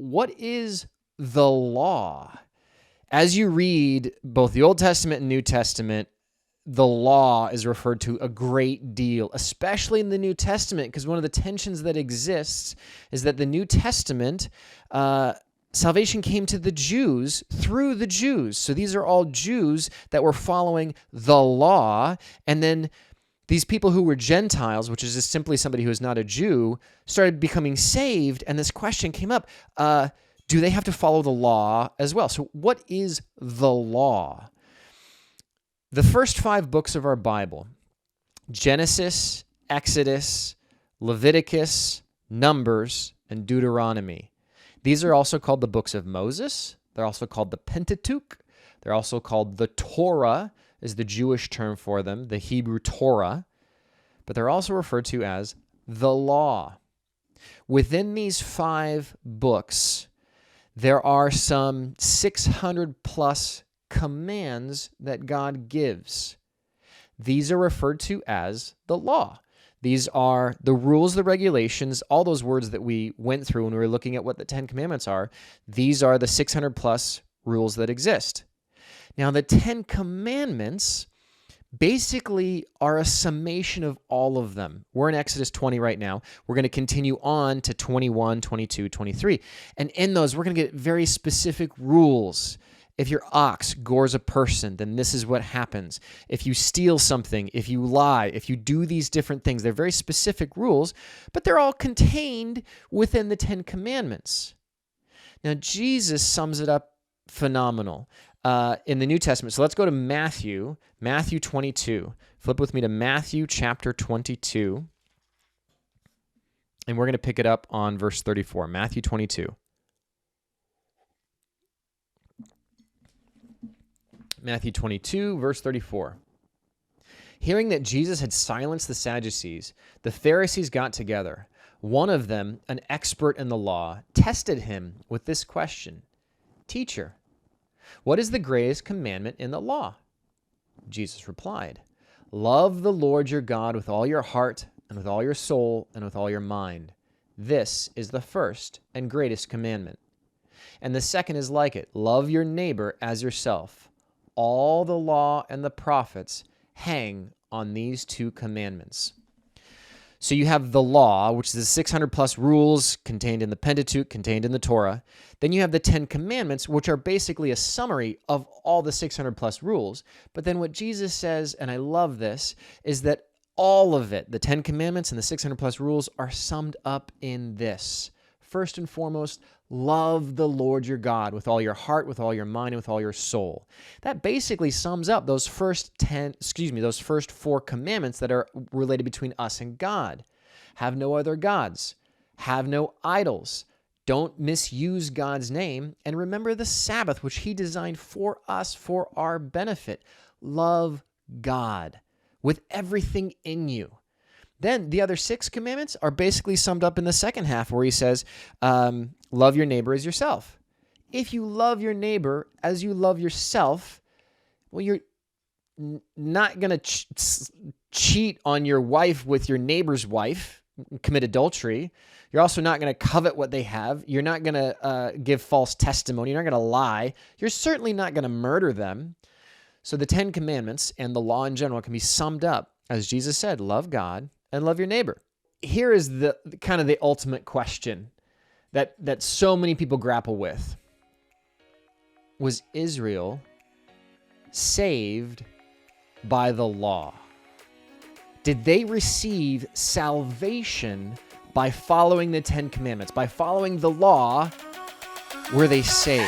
what is the law? As you read both the Old Testament and New Testament, the law is referred to a great deal, especially in the New Testament, because one of the tensions that exists is that the New Testament, salvation came to the Jews through the Jews. So these are all Jews that were following the law, and then these people who were Gentiles, which is just simply somebody who is not a Jew, started becoming saved, and this question came up, do they have to follow the law as well? So what is the law? The first 5 books of our Bible, Genesis, Exodus, Leviticus, Numbers, and Deuteronomy. These are also called the books of Moses. They're also called the Pentateuch. They're also called the Torah, is the Jewish term for them, the Hebrew Torah. But they're also referred to as the law. Within these 5 books, there are some 600 plus commands that God gives. These are referred to as the law. These are the rules, the regulations, all those words that we went through when we were looking at what the 10 Commandments are. These are the 600 plus rules that exist. Now, the 10 Commandments basically are a summation of all of them. We're in Exodus 20 right now. We're going to continue on to 21, 22, 23. And in those, we're going to get very specific rules. If your ox gores a person, then this is what happens. If you steal something, if you lie, if you do these different things, they're very specific rules, but they're all contained within the 10 Commandments. Now, Jesus sums it up phenomenal in the New Testament. So let's go to Matthew 22. Flip with me to Matthew chapter 22, and we're going to pick it up on verse 34. Matthew 22. Matthew 22, verse 34. Hearing that Jesus had silenced the Sadducees, the Pharisees got together. One of them, an expert in the law, tested him with this question: Teacher, what is the greatest commandment in the law? Jesus replied, Love the Lord your God with all your heart and with all your soul and with all your mind. This is the first and greatest commandment. And the second is like it: love your neighbor as yourself. All the law and the prophets hang on these 2 commandments. So you have the law, which is the 600 plus rules contained in the Pentateuch, contained in the Torah. Then you have the 10 Commandments, which are basically a summary of all the 600 plus rules. But then what Jesus says, and I love this, is that all of it, the 10 Commandments and the 600 plus rules, are summed up in this. First and foremost, love the Lord your God with all your heart, with all your mind, and with all your soul. That basically sums up those first 4 commandments that are related between us and God. Have no other gods. Have no idols. Don't misuse God's name. And remember the Sabbath, which he designed for us for our benefit. Love God with everything in you. Then the other 6 commandments are basically summed up in the second half, where he says, love your neighbor as yourself. If you love your neighbor as you love yourself, well, you're not going to cheat on your wife with your neighbor's wife, commit adultery. You're also not going to covet what they have. You're not going to give false testimony. You're not going to lie. You're certainly not going to murder them. So the 10 Commandments and the law in general can be summed up, as Jesus said, love God and love your neighbor. Here is the kind of the ultimate question that so many people grapple with. Was Israel saved by the law? Did they receive salvation by following the 10 Commandments? By following the law, were they saved?